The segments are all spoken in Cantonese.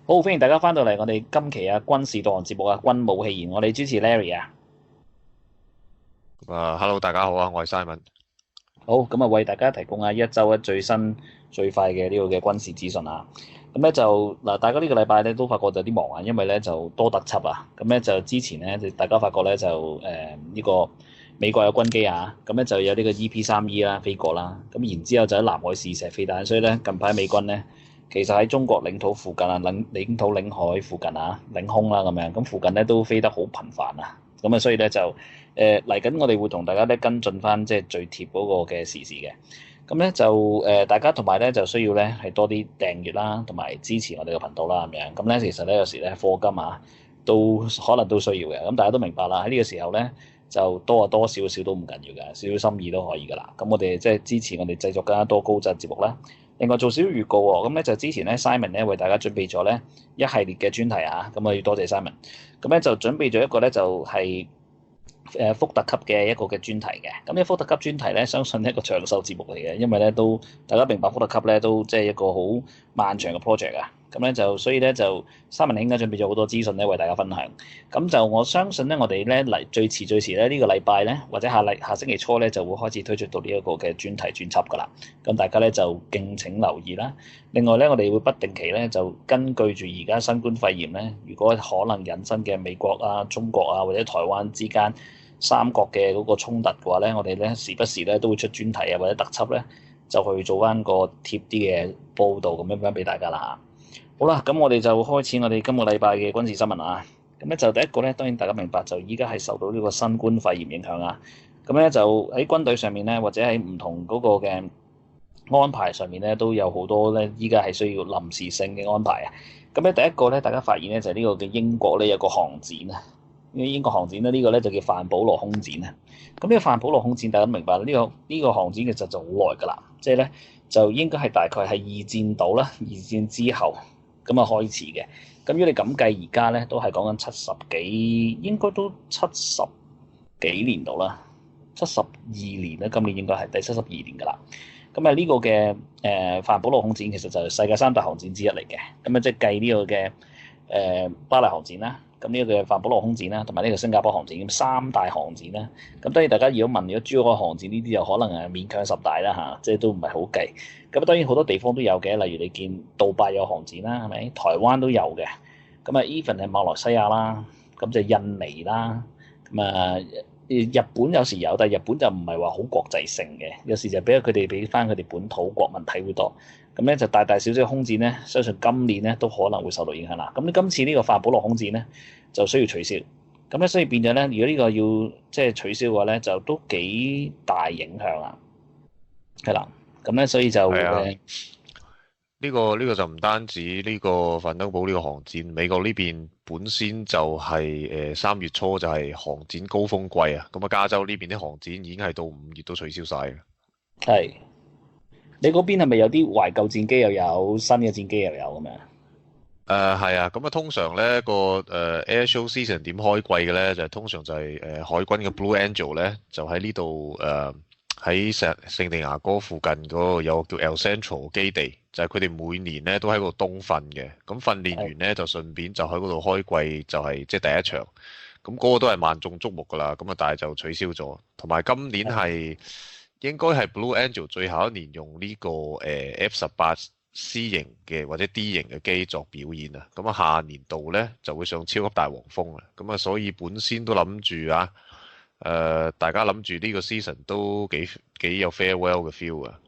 好，歡迎大家翻到嚟我哋今期軍事導航節目軍武戲言，我哋主持 Larry 啊。Hello，大家好啊，我係 Simon。好，咁啊為大家提供一周最新最快嘅呢個嘅軍事資訊啊。咁咧就嗱，大家呢個禮拜咧都發覺就有啲忙啊，因為咧就多特輯啊。咁咧就之前咧，大家發覺咧就呢個美國有軍機啊，咁咧就有呢個 EP3E 啦飛過啦。咁然之後就喺南海試射飛彈，所以咧近排美軍咧其實喺中國領土附近啊、領海附近啊、領空啦咁樣，咁附近咧都飛得好頻繁啊。咁啊，所以咧就嚟緊，我哋會同大家咧跟進翻即係最貼嗰個嘅時事嘅。咁咧就大家同埋咧就需要咧係多啲訂閱啦，同埋支持我哋嘅頻道啦咁樣。咁咧其實咧有時咧課金啊，都可能都需要嘅。咁大家都明白啦，喺呢個時候咧就多少少都唔緊要嘅，少少心意都可以噶啦。咁我哋即係支持我哋製作更加多高質節目啦。另外做少少預告喎，咁咧就之前咧 Simon 咧為大家準備咗咧一系列嘅專題啊，咁我要多謝 Simon。咁咧就準備咗一個咧就係福特級嘅一個嘅專題嘅。咁呢福特級專題咧，相信係一個長壽節目嚟嘅，因為咧都大家明白福特級咧都即係一個好漫長嘅 project 啊。咁咧就所以咧就三文兄咧準備咗好多資訊咧為大家分享。咁就我相信咧，我哋咧嚟最遲咧呢個禮拜咧，或者下星期初咧就會開始推出到呢一個嘅專題專輯㗎啦。咁大家咧就敬請留意啦。另外咧，我哋會不定期咧就根據住而家新冠肺炎咧，如果可能引申嘅美國啊、中國啊或者台灣之間三國嘅嗰個衝突嘅話咧，我哋咧時不時咧都會出專題啊或者特輯咧，就去做翻個貼啲嘅報導咁樣俾大家啦。好啦，咁我哋就開始我哋今個禮拜嘅軍事新聞啊。咁咧就第一個咧，當然大家明白就依家係受到呢個新冠肺炎影響啊。咁咧就喺軍隊上面咧，或者喺唔同嗰個嘅安排上面咧，都有好多咧，依家係需要臨時性嘅安排啊。咁咧第一個咧，大家發現咧就係呢個嘅英國咧有個航展啊。呢個英國航展咧，呢個咧就叫范保羅空戰啊。咁呢個范保羅空戰，大家都明白呢個航展其實就好耐㗎啦，即係咧就應該係大概係二戰到啦，二戰之後咁啊開始嘅。咁如果你咁計，而家咧都係講緊七十幾，應該都70幾年度啦，72年啦，今年應該係第72年㗎啦。咁啊呢個嘅范保羅空戰其實就係世界三大航展之一嚟嘅。咁啊即係計呢個嘅巴黎航展啦，咁呢個嘅范保羅空戰啦，同埋呢個新加坡航展，咁三大航展啦。咁當然大家如果問，如果珠海航展呢啲就可能勉強十大啦嚇，即係都唔係好計。咁當然好多地方都有嘅，例如你見杜拜有航展啦，係咪？台灣都有嘅。咁啊，even 係馬來西亞啦，咁就印尼啦，咁啊日本有時有，但係日本就唔係話好國際性嘅，有時就俾翻佢哋本土國民睇會多。咁咧就大大小小空戰咧，相信今年咧都可能會受到影響啦。咁今次呢個法保羅空戰咧就需要取消，咁咧所以變咗咧，如果呢個要即係取消嘅話咧，就都幾大影響啦。係啦，咁咧所以就係啊，呢個就唔單止呢個范登堡呢個航展，美國呢邊本身就係3月初就係航展高峰季啊。咁啊，加州呢邊啲航展已經係到5月都取消晒嘅。係你嗰邊係咪有啲懷舊戰機又有新嘅戰機又有咁樣？係啊，咁啊通常咧個Air Show Season 點開季嘅咧，就係通常就係海軍嘅 Blue Angel 咧，就喺呢度喺聖地牙哥附近嗰個有個叫 El Central 基地，就係佢哋每年咧都喺嗰度冬訓嘅。咁訓練完咧就順便就喺嗰度開季，就係即係第一場。咁嗰個都係萬眾矚目㗎啦。咁啊，但係就取消咗。同埋今年係應該係 Blue Angel 最後一年用呢個F-18 C 型嘅或者 D 型嘅機作表演啊。咁啊，下年度咧就會上超級大黃蜂啊。咁啊，所以本身都諗住啊。大家諗住呢個 season 都幾有 farewell 嘅 feel 啊。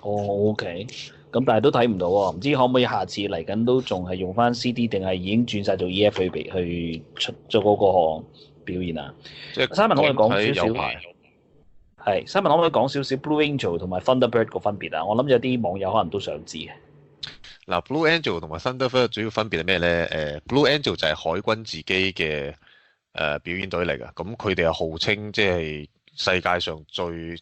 哦，OK，咁但係都睇唔到喎，唔知可唔可以下次嚟緊都仲係用翻 CD，定係已經轉晒做 EF 去出咗嗰個表現啊即係？Simon 可唔可以講睇少少？有排。係，Simon 可唔可以講少少 Blue Angel 同埋 Thunderbird 個分別啊？我諗有啲網友可能都想知嘅。嗱，Blue Angel 同埋 Thunderbird 主要分別係咩咧？Blue Angel 就係海軍自己嘅表演隊嚟㗎。咁佢哋係號稱即係世界上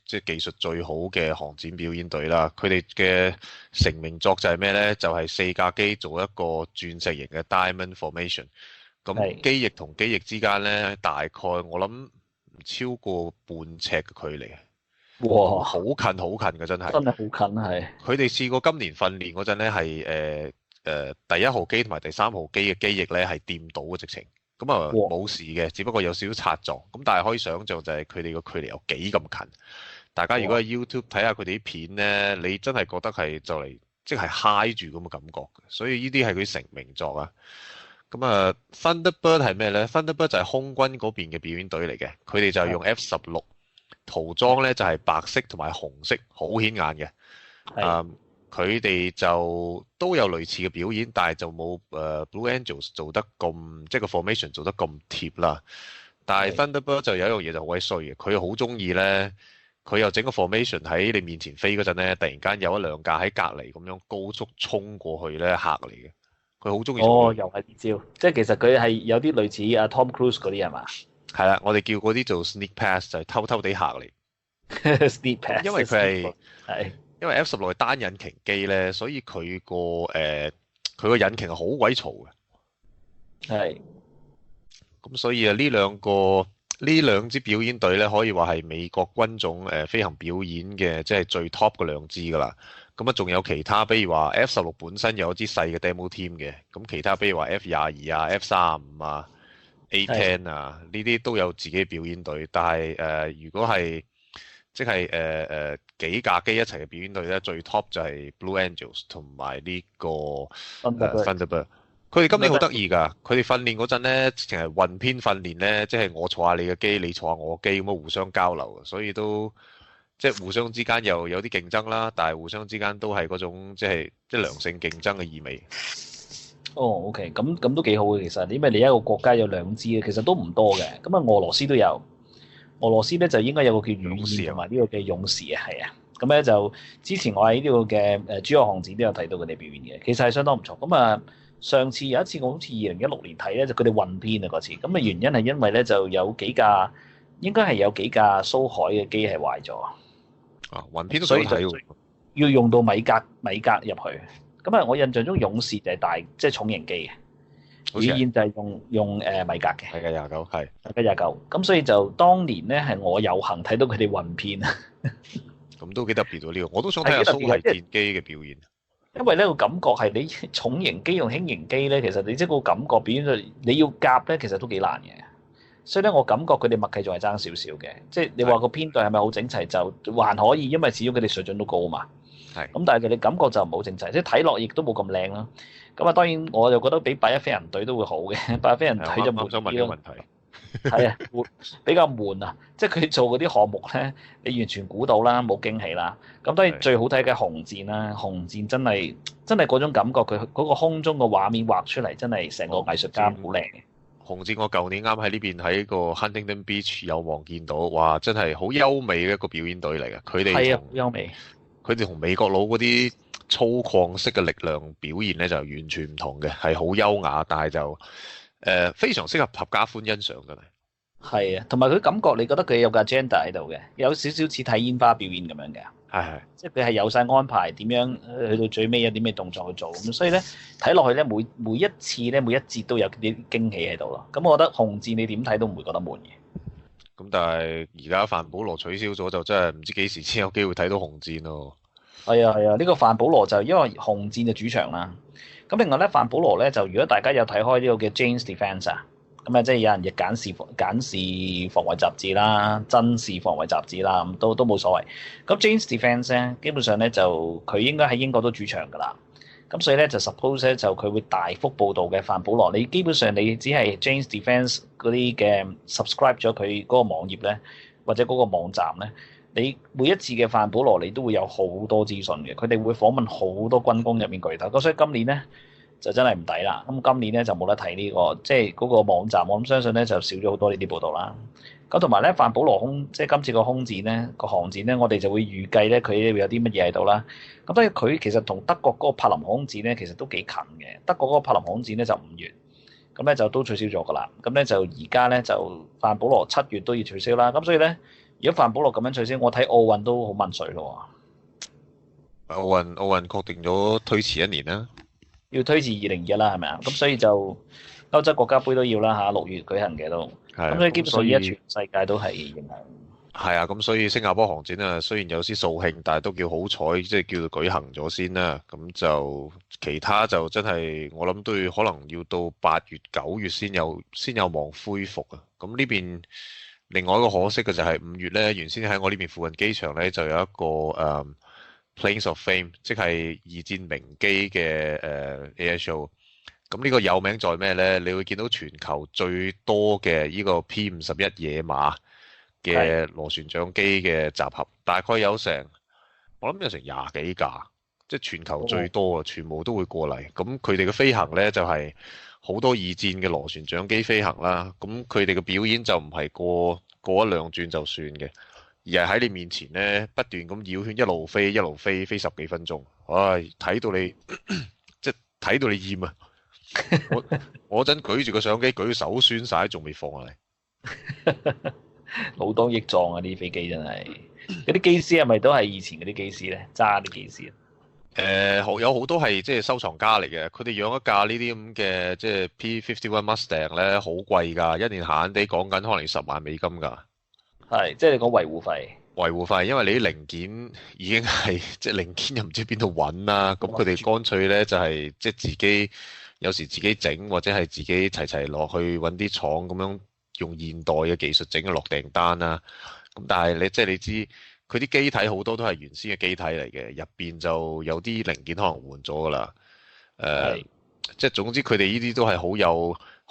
即係技術最好嘅航展表演隊啦。佢哋嘅成名作就係咩咧？就係4架機做一個鑽石型嘅 Diamond Formation。咁係，機翼同機翼之間咧，大概我諗唔超過半尺嘅距離啊，好哇，近好近嘅真係。真係好近係。佢哋試過今年訓練嗰陣咧，係第一號機同埋第三號機嘅機翼咧係掂到嘅直情，咁啊哇冇事嘅，只不過有少少擦撞，咁但係可以想像就係佢哋個距離有幾咁近。大家如果喺 YouTube 睇下佢哋啲片咧，你真係覺得係就嚟即係嗨住咁嘅感覺嘅，所以呢啲係佢成名作啊。咁啊，Thunderbird 係咩咧？Thunderbird 就係空軍嗰邊嘅表演隊嚟嘅，佢哋就係用 F-16，塗裝咧就係白色同埋紅色，好顯眼嘅。係佢哋就都有類似嘅表演，但係就冇Blue Angels 做得咁，即係個 formation 做得咁貼啦。但係 Thunderbird 就有一樣嘢就好鬼衰嘅，佢好中意咧，佢又整個 formation 喺你面前飛嗰陣咧，突然間有一兩架喺隔離咁樣高速衝過去咧嚇你嘅，佢好中意。哦，又係呢招，即係其實佢係有啲類似阿 Tom Cruise 嗰啲係嘛？係啦，我哋叫嗰啲做 sneak pass，就係偷偷地嚇你。Sneak pass，因為佢係因為 F-16係單引擎機咧，所以佢個引擎係好鬼嘈嘅。係咁所以啊，呢兩支表演隊咧，可以話係美國軍種飛行表演嘅即係最 top 嘅兩支㗎啦。咁啊，仲有其他，比如話 F-16本身有一支細嘅 demo team 嘅，咁其他比如話 F-22啊、F-35啊、A-10 啊呢啲都有自己表演隊。但係如果係即係幾架機一齊嘅表演隊咧，最 top 就係 Blue Angels 同埋呢個 Thunderbird。佢哋今年好得意㗎，佢哋訓練嗰陣咧，直情係混編訓練咧，即係我坐下你嘅機，你坐下我機咁樣互相交流，所以都即係互相之間又有啲競爭啦，但係互相之間都係嗰種即係良性競爭嘅意味。哦，OK，咁都幾好嘅其實，因為你一個國家有兩支嘅，其實都唔多嘅。咁啊，俄羅斯都有，俄羅斯咧就應該有個叫雨燕同埋呢個嘅勇士啊，係啊。咁咧就之前我喺呢個嘅珠海航展都有睇到佢哋表演嘅，其實係相當唔錯。咁啊。上次有一次我好似2016年睇咧，就佢哋混編啊嗰次，咁啊原因係因為咧就有幾架，應該係有幾架蘇海嘅機係壞咗，啊混編都所以睇喎，要用到米格入去。咁啊，我印象中勇士就係大即係重型機嘅，雨燕就係用米格嘅，係嘅29係米格29。咁所以就當年咧係我有幸睇到佢哋混編啊，咁都幾特別喎呢個，我都想睇下蘇系戰機嘅表演。因為呢個感覺係你重型機用輕型機咧，其實你即係個感覺表現咗，你要夾咧，其實都幾難嘅。所以咧，我感覺佢哋默契仲係爭少少嘅。即係你話個編隊係咪好整齊就還可以，因為始終佢哋水準都高嘛。係。咁但係佢哋感覺就唔好整齊，即係睇落亦都冇咁靚啦。咁啊，當然我就覺得比8-1飛人隊都會好嘅，8-1飛人隊就冇想問呢個問題。係啊，比較悶啊！即係佢做嗰啲項目咧，你完全估到啦，冇驚喜啦。咁當然最好睇嘅紅戰啦，紅戰真係嗰種感覺，佢嗰個空中嘅畫面畫出嚟，真係成個藝術家好靚嘅。紅戰我舊年啱喺呢邊喺個 Huntington Beach 有望見到，哇！真係好優美嘅一個表演隊嚟嘅。佢哋係啊，好優美。佢哋同美國佬嗰啲粗獷式嘅力量表現咧就完全唔同嘅，係好優雅，但係就非常適合合家歡欣賞嘅。係啊，同埋佢感覺你覺得佢有個 agenda 喺度嘅，有少少似睇煙花表演咁樣嘅。係即係佢係有晒安排，點樣去到最尾有啲咩動作去做咁，所以咧睇落去咧每一次咧每一節都有啲驚喜喺度咯。咁我覺得紅戰你點睇都唔會覺得悶嘅。咁但係而家范保羅取消咗，就真係唔知幾時先有機會睇到紅戰咯。係啊係啊，呢個范保羅就因為紅戰就主場啦。咁另外咧，范保羅咧就如果大家有睇開呢個嘅 Jane's Defense 啊。咁啊，即係有人亦簡視防衛雜誌啦，真視防衛雜誌啦，咁都冇所謂。咁 Jane's Defense 咧，基本上咧就佢應該喺英國都主場㗎啦。咁所以咧就 suppose 咧就佢會大幅報導嘅范保羅。你基本上你只係 Jane's Defense 嗰啲嘅 subscribe 咗佢嗰個網頁咧，或者嗰個網站咧，你每一次嘅范保羅你都會有好多資訊嘅。佢哋會訪問好多軍工入面巨頭。咁所以今年咧，就真係唔抵啦！咁今年咧就冇得睇呢個，即係嗰個網站，我諗相信咧就少咗好多呢啲報道啦。咁同埋咧，范保羅即係今次個空戰咧個航戰咧，我哋就會預計咧佢會有啲乜嘢喺度啦。咁當然佢其實同德國嗰個柏林空戰咧其實都幾近嘅。德國嗰個柏林空戰咧就5月，咁咧就都取消咗㗎啦。咁咧就而家咧就范保羅7月都要取消啦。咁所以咧，如果范保羅咁樣取消，我睇奧運都好問水咯。奧運確定咗推遲1年啦。要推至2021啦，係咪啊？咁所以就歐洲國家杯都要啦嚇，6月舉行嘅都。咁所以基本上而家全世界都係影響。係啊，咁所以新加坡航展啊，雖然有啲掃興，但係都叫好彩，即係叫做舉行咗先啦。咁就其他就真係我諗都要可能要到8月9月先有望恢復啊。咁呢邊另外一個可惜嘅就係5月咧，原先喺我呢邊附近機場咧就有一個Planes of Fame，即係二戰名機嘅Air Show。咁呢個有名在咩咧？你會見到全球最多嘅呢個 P-51野馬嘅螺旋槳機嘅集合，大概我諗有成廿幾架，即係全球最多啊，全部都會過嚟。咁佢哋嘅飛行呢，就係好多二戰嘅螺旋槳機飛行啦。咁佢哋嘅表演就唔係過一兩轉就算嘅，而係喺你面前呢，不斷咁繞圈，一路飛10幾分鐘。唉，睇到你即係睇到你厭啊！我嗰陣舉住個相機，舉到手酸晒，仲未放下嚟。老當益壯啊！呢啲飛機真係，嗰啲機師係咪都係以前嗰啲機師咧？揸啲機師啊？有好多係即係收藏家嚟嘅，佢哋養一架呢啲咁嘅即係 P-51 Mustang 咧，好貴㗎，一年閒閒地講緊可能10萬美金㗎。係，即係你講維護費。維護費，因為你啲零件已經係即係零件又唔知邊度揾啦，咁佢哋乾脆咧就係即係自己有時自己整，或者係自己齊落去揾啲廠咁樣。用現代嘅技術整落訂單啦，咁但係你知佢啲機體好多都係原先嘅機體嚟嘅，入邊就有啲零件可能換咗噶啦。即係總之佢哋呢啲都係好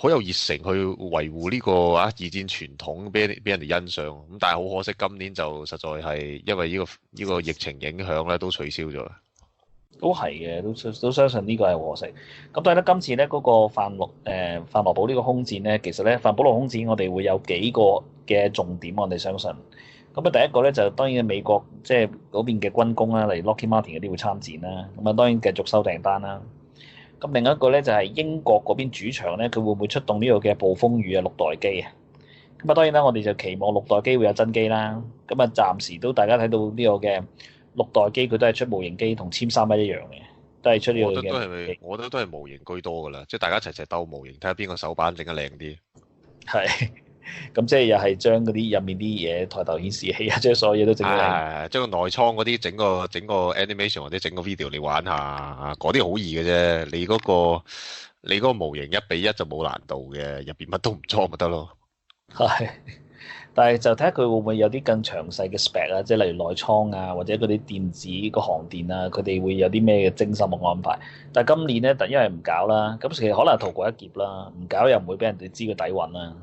有熱誠去維護呢個二戰傳統，俾人哋欣賞。咁但係好可惜，今年就實在係因為呢個疫情影響咧，都取消咗。都係嘅，都相信呢個係可惜。咁但係咧，今次咧嗰個范羅堡呢個空戰咧，其實咧范保羅空戰我哋會有幾個嘅重點，我哋相信。咁啊，第一個咧就當然美國即係嗰邊嘅軍工啦，例如 Lockheed Martin 嗰啲會參戰啦。咁啊，當然繼續收訂單啦。咁另一個咧就係英國嗰邊主場咧，佢會唔會出動呢個嘅暴風雨啊6代機啊？咁啊，當然啦，我哋就期望6代機會有真機啦。咁啊，暫時都大家睇到呢個嘅。6代機佢都係出模型機，同殲31一樣嘅，都係出呢個嘅。我覺得都係模型居多噶啦，即係大家齊鬥模型，睇下邊個手板整得靚啲。係，咁即係又係將嗰啲入面啲嘢抬頭顯示器啊，將所有嘢都整得靚。將個內倉嗰啲整個 animation 或者整個 video 你玩下，嗰啲好易嘅啫。你嗰個模型1:1就冇難度嘅，入邊乜都唔裝咪得咯。係。但係就睇下佢會唔會有啲更詳細嘅 spec 啊，即係例如內倉啊，或者嗰啲電子個航電啊，佢哋會有啲咩嘅精心嘅安排。但係今年咧，因為唔搞啦，咁其實可能逃過一劫啦，唔搞又唔會俾人哋知個底蘊啦。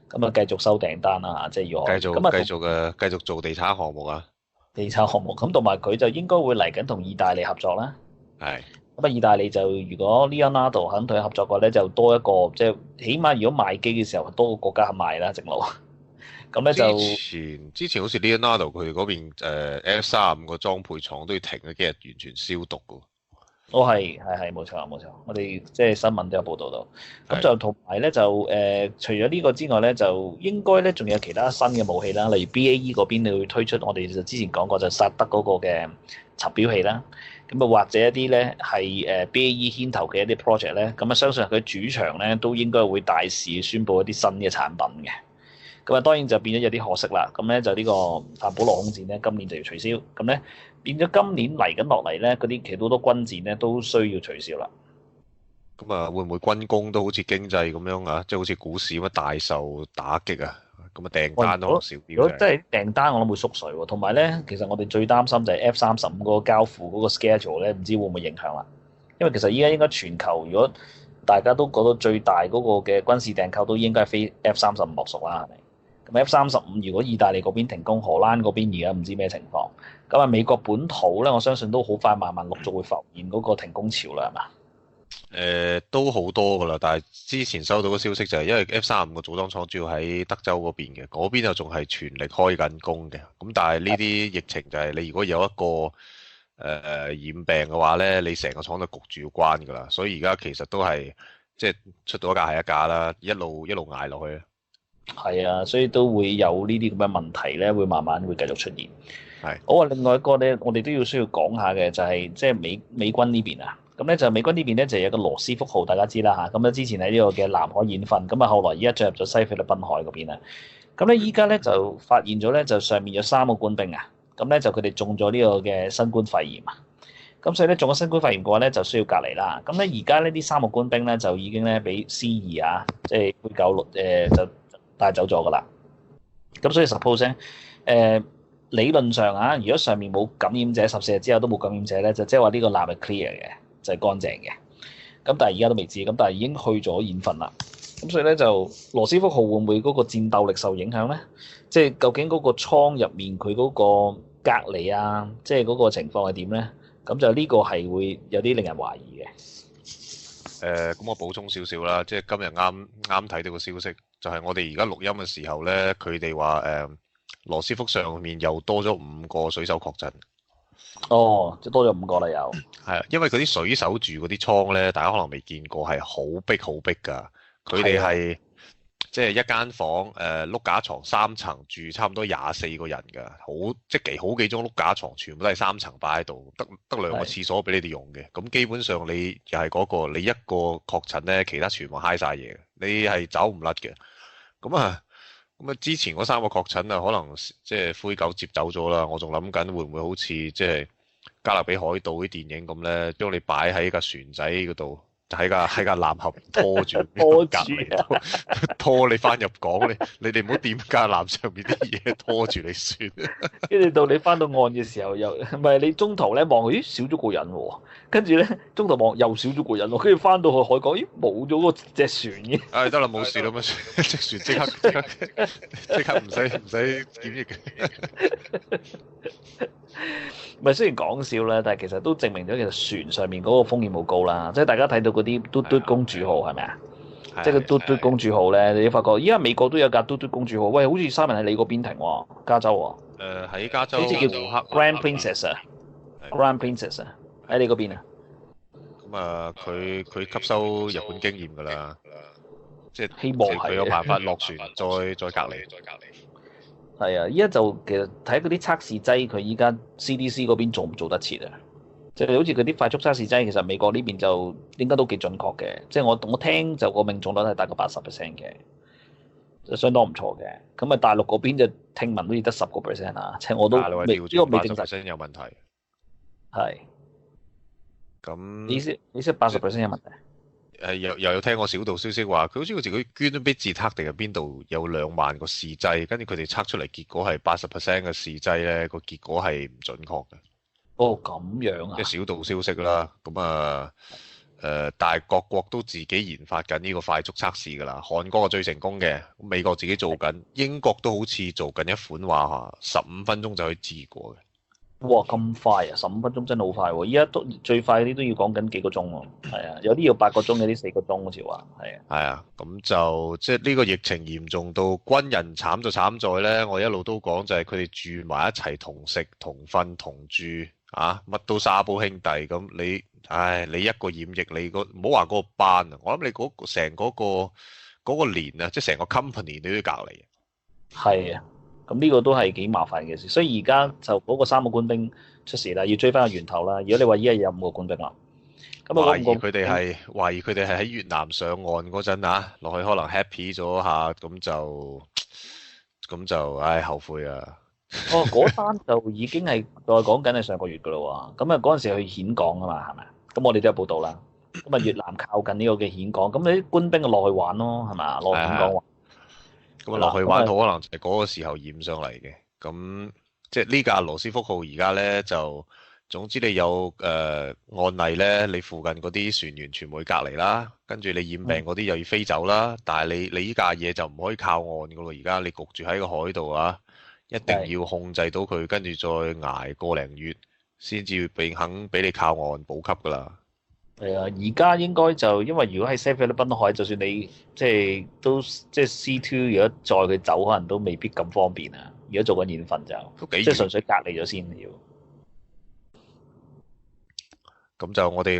咁啊，繼續收訂單啦嚇，即係要繼續做地產項目啊。地產項目咁，同埋佢就應該會嚟緊同意大利合作啦。係。咁啊，意大利就如果 Leonardo 肯同佢合作嘅話咧，就多一個即係起碼如果賣機嘅時候多個國家肯賣啦，直路。咁咧就之前好似 Leonardo 佢嗰邊F-35個裝配廠都要停咗幾日，完全消毒㗎。係冇錯，我哋即係新聞都有報導到。咁就同埋咧就除咗呢個之外咧，就應該咧仲有其他新嘅武器啦，例如 BAE 嗰邊你會推出我哋就之前講過就薩德嗰個嘅尋標器啦。咁啊或者一啲咧係BAE 牽頭嘅一啲 project 咧，咁啊相信佢主場咧都應該會大肆宣佈一啲新嘅產品嘅。咁啊，當然就變咗有啲可惜啦。咁咧就呢個范保羅空戰咧，今年就要取消。咁咧變咗今年嚟緊落嚟咧，嗰啲其實好多軍戰咧都需要取消啦。咁啊，會唔會軍工都好似經濟咁樣啊？即係好似股市咁樣大受打擊啊？咁啊，訂單都好少啲。如果真係訂單，我諗會縮水喎。同埋咧，其實我哋最擔心就係 F-35嗰個交付嗰個 schedule 咧，唔知會唔會影響啦？因為其實依家應該全球如果大家都覺得最大嗰個嘅軍事訂購都應該係非 F-35莫屬啦，係咪？F-35如果意大利嗰邊停工，荷蘭嗰邊而家唔知咩情況。咁啊，美國本土咧，我相信都好快慢慢陸續會浮現嗰個停工潮啦，係嘛？都好多噶啦，但係之前收到嘅消息就係因為 F-35個組裝廠主要喺德州嗰邊嘅，嗰邊就仲係全力開緊工嘅。咁但係呢啲疫情就係你如果有一個染病嘅話咧，你成個廠就焗住要關噶啦。所以而家其實都係即係出到一架係一架啦，一路捱落去。係啊，所以都會有呢啲咁嘅問題咧，會慢慢會繼續出現。係。好啊，另外一個咧，我哋都需要講下嘅就係即係美軍呢邊啊。咁咧就美軍呢邊咧就有個羅斯福號，大家知啦嚇。咁咧之前喺呢個嘅南海演訓，咁啊後來依家進入咗西菲律賓海嗰邊啊。咁咧依家咧就發現咗咧，就上面有3個官兵啊，咁咧就佢哋中咗呢個嘅新冠肺炎啊。咁所以咧中咗新冠肺炎嘅話咧，就需要隔離啦。咁咧而家呢啲3個官兵咧就已經咧俾 C2啊，即係杯九六就帶走咗噶啦。咁所以 suppose 咧理論上啊，如果上面冇感染者14日之後都冇感染者咧，就即係話呢個艦係 clear 嘅，就係乾淨嘅。咁但係而家都未知，咁但係已經去咗鹽分啦。咁所以咧就羅斯福號會唔會嗰個戰鬥力受影響咧？即係究竟嗰個艙入面佢嗰個隔離啊，即係嗰個情況係點咧？咁就呢個係會有啲令人懷疑嘅。咁我補充少少啦，即係今日啱睇到個消息，就係我哋而家錄音嘅時候咧，佢哋話羅斯福上面又多咗5個水手確診。哦，即係多咗5個啦又。係啊，因為嗰啲水手住嗰啲倉咧，大家可能未見過，係好逼好逼㗎。佢哋係即係一間房碌架床3層住差唔多24個人㗎，好幾張碌架床，全部都係3層擺喺度，得2個廁所俾你哋用嘅。咁基本上你又係嗰個，你一個確診咧，其他全部嗨晒嘢，你係走唔甩嘅。咁啊，之前嗰3個確診啊，可能即係灰狗接走咗啦。我仲諗緊會唔會好似即係加勒比海盜啲電影咁咧，將你擺喺架船仔嗰度。喺架艦盒拖住，拖你翻入港，你哋唔好掂架艦上面啲嘢，拖住你算。跟住到你翻到岸嘅時候，又唔係你中途咧望，咦少咗個人喎，跟住咧中途望又少咗個人喎，跟住翻到去海港，咦冇咗個隻船嘅。唉得啦，冇事啦，乜隻船即刻唔使檢疫嘅。唔係雖然講笑啦，但係其實都證明咗其實船上面嗰個風險好高啦。即係大家睇到嗰啲嘟嘟公主號係咪啊？即係個嘟嘟公主號咧，你發覺依家美國都有架嘟嘟公主號，喂，好似三文喺你嗰邊停喎，加州喎。喺加州。好似叫 Grand Princess 啊，Grand Princess 啊，喺你嗰邊啊。咁啊，佢吸收日本經驗㗎啦，即係希望係佢有辦法落船再隔離。係啊，依家就其實睇嗰啲測試劑，佢依家 CDC 嗰邊做唔做得切啊？即係好似嗰啲快速測試劑，其實美國呢邊就應該都幾準確嘅。即係我聽就個命中率係大概80%嘅，就相當唔錯嘅。咁啊，大陸嗰邊就聽聞好似得10%啊，即係我都呢個未證實。有問題。係。咁。意思80%有問題？又有聽過小道消息話，佢好似自己捐咗俾捷克定係邊度有2萬個試劑，跟住佢哋測出嚟結果係80%嘅試劑咧，個結果係唔準確嘅。哦，咁樣啊！即係小道消息啦，咁啊但係各國都自己研發緊呢個快速測試㗎啦。韓國係最成功嘅，美國自己做緊，英國都好似做緊一款話15分鐘就可以治過嘅。哇，咁快啊！15分鐘真係好快喎！依家都最快啲都要講緊幾個鐘喎。係啊，有啲要8個鐘，有啲4個鐘好似話。係啊。係啊，咁就即係呢個疫情嚴重到軍人慘就慘在咧，我一路都講就係佢哋住埋一齊同食同瞓同住啊，乜都沙煲兄弟咁。你一個染疫，你唔好話嗰個班啊，我諗你成嗰個年啊，即係成個 company 你都要隔離。係啊。咁呢個都係幾麻煩嘅事，所以而家就嗰個3個官兵出事啦，要追翻個源頭啦。如果你話依家有5個官兵啦，咁懷疑佢哋係喺越南上岸嗰陣啊，落去可能 happy 咗下，咁就後悔啊！哦，嗰單就已經係再講緊係上個月噶啦喎，咁啊嗰陣時去峴港啊嘛，係咪？咁我哋都有報道啦。咁啊越南靠近呢個嘅峴港，咁你啲官兵就落去玩咯，係咪？落去峴港玩。咁落去玩好可能就係嗰個時候染上嚟嘅，咁即係呢架羅斯福號而家咧就，總之你有案例咧，你附近嗰啲船員全部隔離啦，跟住你染病嗰啲又要飛走啦，但係你依架嘢就唔可以靠岸噶咯，而家你焗住喺個海度啊，一定要控制到佢，跟住再捱個零月先至肯俾你靠岸補給噶啦。係啊，而家應該就因為如果喺西菲律賓海，就算你即係 C2，如果載佢走，可能都未必咁方便啊。如果做緊演訓就即係純粹隔離咗先要。咁就我哋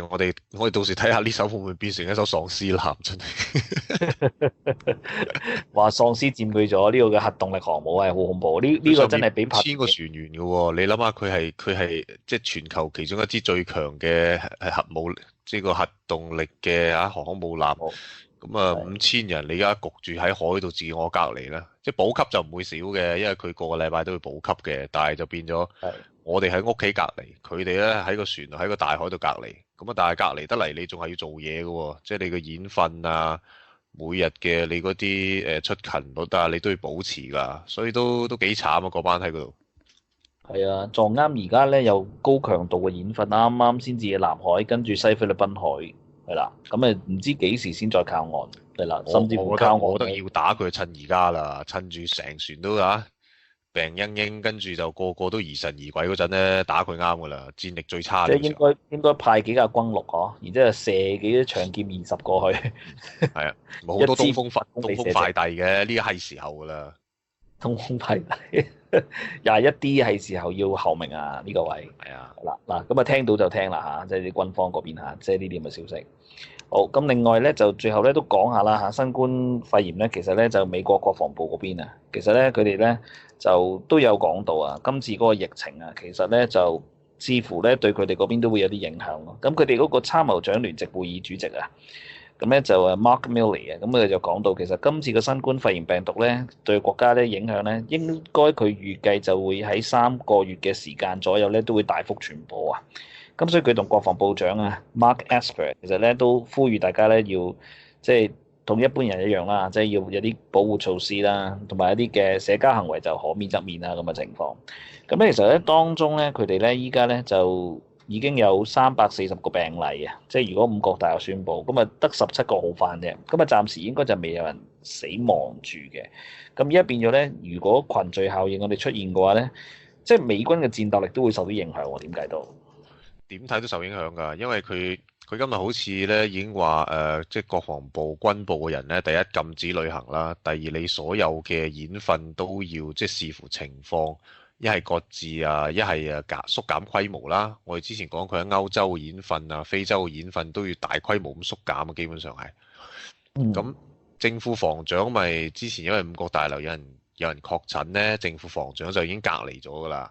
到時睇下呢首會唔會變成一首喪屍男真係。話喪屍佔據咗呢個嘅核動力航母係好恐怖，呢個真係比1000個船員嘅喎，你諗下佢係即係全球其中一支最強嘅核武，即係個核動力嘅航空母艦，咁啊係5000人，你而家焗住喺海度自我隔離啦，即係補給就唔會少嘅，因為佢個個禮拜都會補給嘅，但係就變咗係我哋喺屋企隔離，佢哋咧喺個船度喺個大海度隔離，咁啊但係隔離得嚟你仲係要做嘢嘅喎，即係你嘅演訓啊，每日嘅你嗰啲出勤率啊，你都要保持㗎，所以都幾慘啊嗰班喺嗰度。係啊，撞啱而家咧有高強度嘅演訓，啱啱先至嘅南海，跟住西菲律賓海係啦，咁啊唔知幾時先再靠岸係啦，甚至乎我覺靠岸得我覺得要打佢趁而家啦，趁住成船都病慄慄，跟住就個個都疑神疑鬼嗰陣咧，打佢啱噶啦，戰力最差即係應嘅時候。該派幾架軍陸嗬，然之後射幾多長劍20過去，係啊，冇好一多支公里射程，東風快遞嘅，呢個係時候噶啦。通風派第21D 係時候要候命啊！呢個位係啊，嗱咁啊聽到就聽啦嚇，即係啲軍方嗰邊嚇，即係呢啲咁嘅消息。好，咁另外咧就最後咧都講下啦嚇，新冠肺炎咧其實咧就美國國防部嗰邊啊，其實咧佢哋咧就都有講到啊，今次嗰個疫情啊，其實咧就似乎咧對佢哋嗰邊都會有啲影響咯。咁佢哋嗰個參謀長聯席會議主席啊，咁咧就Mark Milley 啊，咁佢就講到其實今次嘅新冠肺炎病毒咧對國家咧影響咧，應該佢預計就會喺3個月嘅時間左右咧都會大幅傳播啊。咁所以佢同國防部長啊 Mark Esper 其實咧都呼籲大家咧要即係同一般人一樣啦，即係要有啲保護措施啦，同埋一啲嘅社交行為就可免則免啊咁嘅情況。咁咧其實咧當中咧佢哋咧依家咧就已經有340個病例啊，即係如果5國大學宣佈，咁啊得17個好返啫，咁啊暫時應該就未有人死亡住嘅。咁而家變咗咧，如果群聚效應我哋出現嘅話咧，即係美軍嘅戰鬥力都會受到影響喎。點解都？點睇都受影響㗎，因為佢今日好似咧已經話即係國防部軍部嘅人咧，第一禁止旅行啦，第二你所有嘅演訓都要即係視乎情況，一係擱置啊，一係縮減規模啦。我哋之前講佢喺歐洲嘅演訓啊，非洲嘅演訓都要大規模咁縮減啊，基本上係。咁政府防長咪之前因為五角大樓有人確診咧，政府防長就已經隔離咗㗎啦。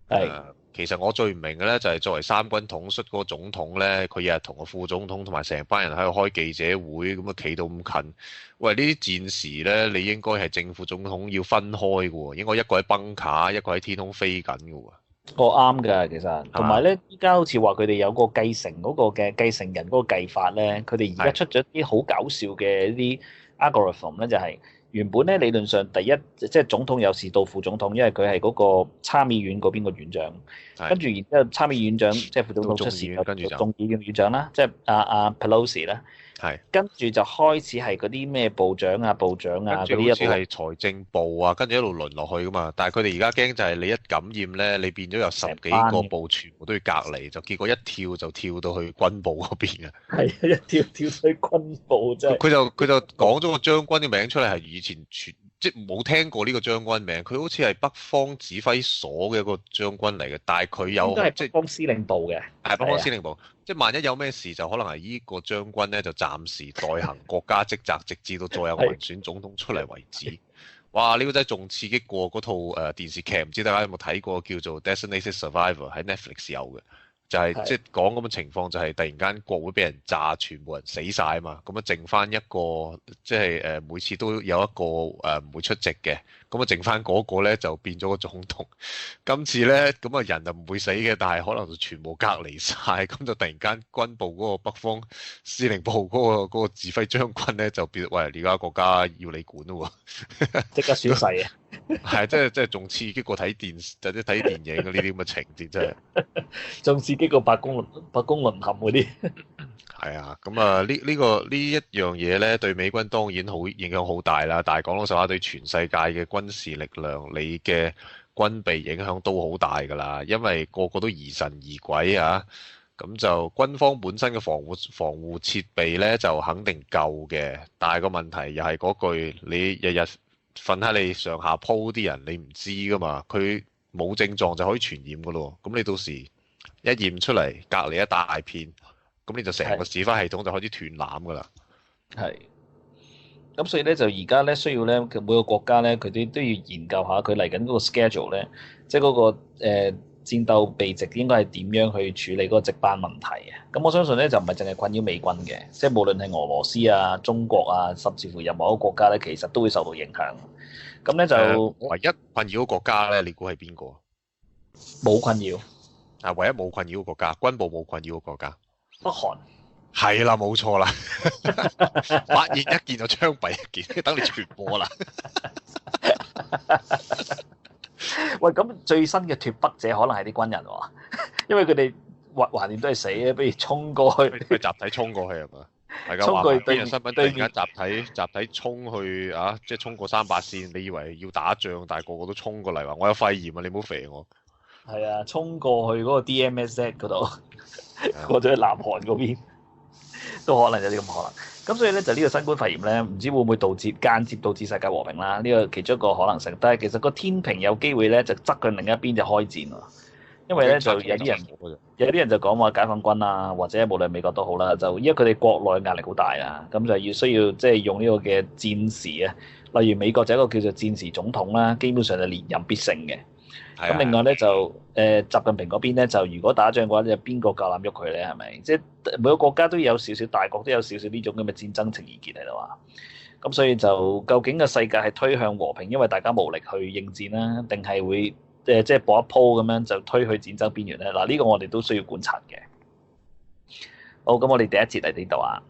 係其實我最唔明嘅咧，就係作為三軍統率嗰個總統咧，佢日日同個副總統同埋成班人喺度開記者會，咁啊企到咁近。喂，呢啲戰時咧，你應該係政府總統要分開嘅喎，應該一個喺崩卡，一個喺天空飛緊嘅喎。我啱㗎，其實同埋係嘛？咧，依家好似話佢哋有個繼承嗰個嘅繼承人嗰個計法咧，佢哋而家係出咗啲好搞笑嘅一啲 algorithm 咧，就係原本咧理論上第一即係總統有時到副總統，因為佢係嗰個參議院嗰邊個院長，跟係住然之後參議院長即係副總到眾議統出事就院跟住就眾議院院長啦，即係阿 Pelosi 啦，係。跟住就開始係嗰啲咩部長啊、部長跟啊嗰住好似係啲一路財政部啊，跟住一路輪落去噶嘛。但係佢哋而家驚就係你一感染咧，你變咗有十幾成班嘅，個部全部都要隔離，就結果一跳就跳到去軍部嗰邊啊！係啊，一跳跳去軍部真係。佢就講咗個將軍嘅名出嚟，係以前即係冇聽過呢個將軍名。佢好似係北方指揮所嘅一個將軍嚟嘅，但係佢應該係有即係北方司令部嘅，係北方司係啊，令部。即係萬一有咩事，就可能係呢個將軍咧就暫時代行國家職責，直至到再有民選總統出嚟為止。哇！呢個真係仲刺激過嗰套電視劇，唔知大家有冇睇過叫做《Designated Survivor》喺 Netflix 有嘅。就係即係係講咁嘅情況，就係突然間國會俾人炸，全部人死晒啊嘛，咁啊剩翻一個，即係每次都有一個唔會出席嘅，咁啊剩翻嗰個咧就變咗個總統。今次咧咁啊人就唔會死嘅，但係可能就全部隔離晒，咁就突然間軍部嗰個北方司令部嗰個指揮將軍咧就變，喂，而家國家要你管咯喎，即刻宣誓啊！係即係仲刺激過睇電視或者睇電影嘅呢啲咁嘅情節真係。仲刺激過白宮淪陷嗰啲。係啊，咁啊呢一樣嘢咧，對美軍當然好影響好大啦。但係講老實話，對全世界嘅軍事力量，你嘅軍備影響都好大㗎啦。因為個個都疑神疑鬼啊，咁就軍方本身嘅防護設備咧就肯定夠嘅，但係個問題又係嗰句，你日日瞓喺你上下鋪啲人，你唔知㗎嘛，佢冇症狀就可以傳染㗎咯。咁你到時一驗出嚟，隔離一大片。咁你就成個係指揮系統就開始斷纜㗎啦。係。咁所以咧就而家咧需要咧，每個國家咧佢哋都要研究下佢嚟緊嗰個 schedule 咧，即係嗰個戰鬥避席應該係點樣去處理嗰個值班問題嘅。咁我相信咧就唔係淨係困擾美軍嘅，即係無論係俄羅斯啊、中國啊，甚至乎任何一個國家咧，其實都會受到影響。咁咧就唯一困擾嘅國家咧，你估係邊個？冇困擾。啊，唯一冇困擾嘅國家，軍部冇困擾嘅國家。北韓。係啦，冇錯啦。發現一件就槍斃一件，等你傳播啦。喂，咁最新嘅脫北者可能係啲軍人喎，因為佢哋橫掂都係死嘅，不如衝過去。佢集體衝過去係嘛？大家話衝過去邊人新聞突然間集體衝去啊，即係衝過300線，你以為要打仗，但係個個都衝過嚟話我有肺炎啊，你唔好肥我。係啊，衝過去嗰個 DMZ 嗰度，過咗去南韓嗰邊，都可能有啲咁可能。咁所以咧就呢個新冠肺炎咧，唔知會唔會間接導致世界和平啦？呢個其中一個可能性。但係其實個天平有機會咧就側向另一邊就開戰喎。因為咧就有啲人就講話解放軍啊，或者無論美國都好啦，就因為佢哋國內壓力好大啊，咁就需要即係用呢個嘅戰時啊。例如美國就一個叫做戰時總統啦，基本上就連任必勝嘅。咁另外咧就習近平嗰邊咧就如果打仗嘅話，就邊個夠膽喐佢咧？係咪？即係每個國家都有少少，大國都有少少呢種咁嘅戰爭情意結喺度啊。咁所以就究竟個世界係推向和平，因為大家無力去應戰啦，定係會即係搏一鋪咁樣就推去戰爭邊緣咧？嗱，呢個我哋都需要觀察嘅。好，咁我哋第一節嚟呢度啊。